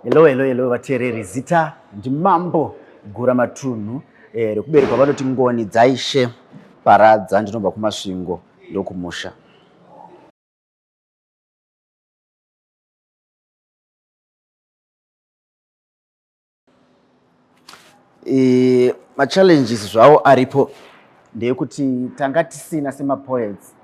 Hello vateereri, zita ndi Mambo Guramatunhu rekuberekwa vanoti ngoni dzaishe paradza. Ndinobva kumasvingo ndokumusha. Machallenges zvawo aripo ndeyekuti tanga tisina semapoets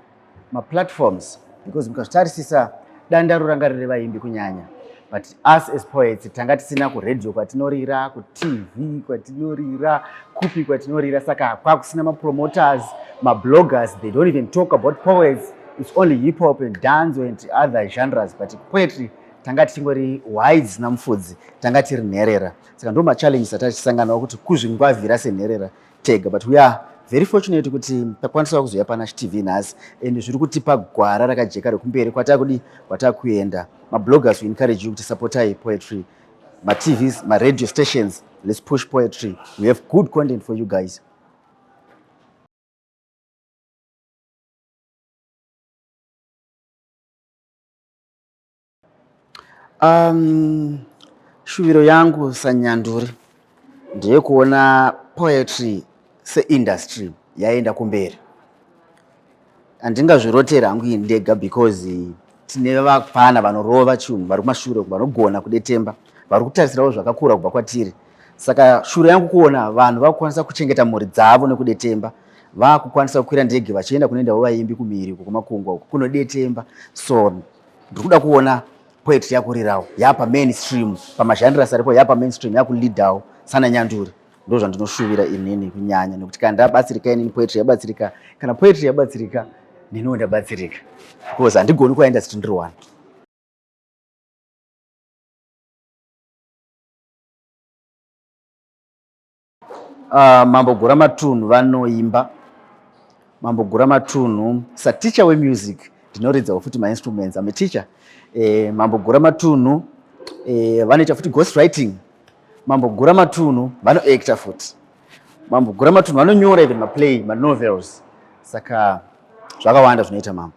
maplatforms, because mukazvitarisisa dandaro ranga riri vaimbi kunyanya, but us as poets tanga tisina kuredio kwatinorira, kutv kwatinorira, kupi kwatinorira, saka kwakusina mapromoters, mabloggers. They don't even talk about poets. It's only hip hop and dance and other genres, but poetry tanga tingori Hwai Dzisina Mufudzi, tanga tiri nherera. Saka ndo machallenges atasanganawo kuti kuzvingwavhira senherera tega, but we are very fortunate kuti takwanisa kuzoya pana TV nhasi, and zviri kutipa gwara rakajeka rekumberi kwatakuenda. Mabloggers we encourage you to support poetry. TVs, radio stations, let's push poetry. We have good content for you guys. Shuviro yangu sanyanduri ndiye kuona poetry seindustry yaenda kumberi. Handingazvirotera hangu ndega, because tine vapana vanorova chinhu vari kumashure vanogona kudetemba, vari kutarisirawo zvakakura kubva kwatiri. Saka shure yangu kuona vanhu vakukwanisa kuchengeta mhuri dzavo nekudetemba, vakukwanisa kukwira ndege vachienda kunoendawo vaimbi kumhiri kumakungwa uko kunodetemba. So ndiri kuda kuona poetry yakurirawo yapa mainstream, pamazhandira saripo yapa mainstream, yakuleadawo sana nyanduri. Ndo zvandinoshuvira inini kunyanya, nekuti kana ndabatsirika inini poetry yabatsirika, kana poetry yabatsirika niniwo ndabatsirika, because handigoni kuenda kuti ndiri one. Mambo Guramatunhu vanoimba. Mambo Guramatunhu saticha wemusic ndinoridzawo futi mainstruments. I'm a teacher. Mambo Guramatunhu vanoita futi ghost writing. Mambo Guramatunhu vanoacta futi. Mambo Guramatunhu vanonyora even maplay, manovels. Saka zvakawanda zvinoita Mambo.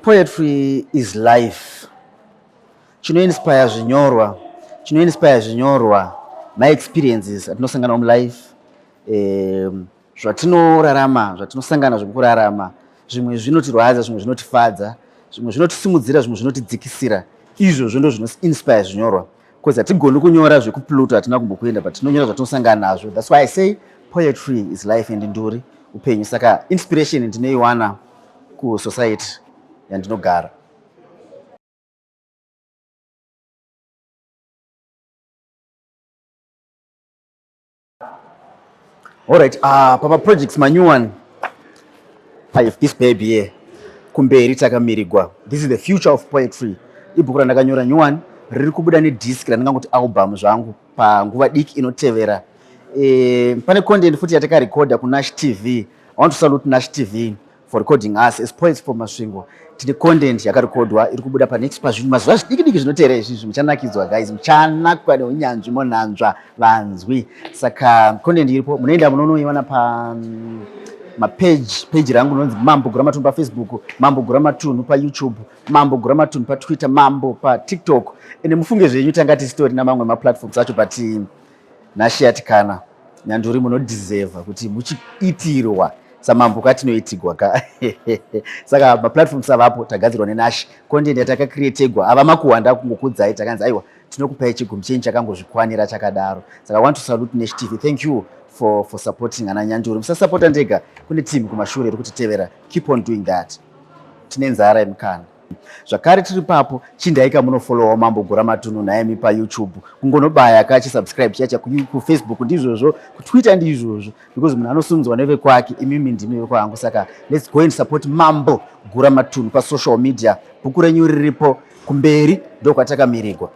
Poetry is life. Chinoinspire zvinyorwa, my experiences atinosangana mulife, zvatinorarama, zvatinosangana zvokurarama. Zvimwe zvinotirwadza, zvimwe zvinotifadza, zvimwe zvinotisimudzira, zvimwe zvinotidzikisira. Izvozvo ndo zvinoinspire zvinyorwa, because hatigoni kunyora zvekupluto hatina kumbokuenda, but tinonyora zvatinosangana nazvo. That's why I say poetry is life and nduri upenyu. Saka inspiration ndinoiwana kusociety yandinogara. Alright, pamaprojects manyuwani, I have this baby here, kumberi takamirigwa. This is the future of poetry. Ibhuku randakanyora nyuwani riri kubuda nedisc randingangoti album zvangu panguva diki inotevera. Pane content futi yatakarecorda kuNash TV. I want to salute Nash TV for recording us as poets for masvingo. Tine content yakarekodwa iri kubuda panext pazvinhu mazuva zvidiki zvinotevera izvizvi. Muchanakidzwa guys, muchanakwa neunyanzvi monanzva vanzwi. Saka content iripo, munoenda munonoiona page rangu rinonzi Mambo Guramatunhu paFacebook, Mambo Guramatunhu paYouTube, Mambo Guramatunhu paTwitter, Mambo paTikTok. Ende mufunge zvenyu tangati story namamwe maplatforms acho, but nashiyati kana nyanduri munodeserva kuti muchiitirwa samambo katinoitigwa ka. Saka maplatforms avapo, tagadzirwa neNash. Content yatakacreategwa ava makuwanda kungokudzai, takanzi aiwa tinokupai chigumi chenyu chakangozvikwanira chakadaro. Saka I want to salute Nash TV. Thank you for supporting ana nyanduri. Musasapota ndega, kune team kumashure iri kutitevera. Keep on doing that. Tine nzara yemukana. Zvakare tiri papo, chindaika munofollowa Mambo Guramatunhu naimi paYouTube. Kungonobaya kachisubscribe chacha kuFacebook ndizvozvo, kuTwitter ndizvozvo, because munhu anosunzwa neve kwake, imimi ndimi vekwangu. Saka let's go and support Mambo Guramatunhu pasocial media. Bhuku renyu riripo kumberi, ndokwatakamirigwa.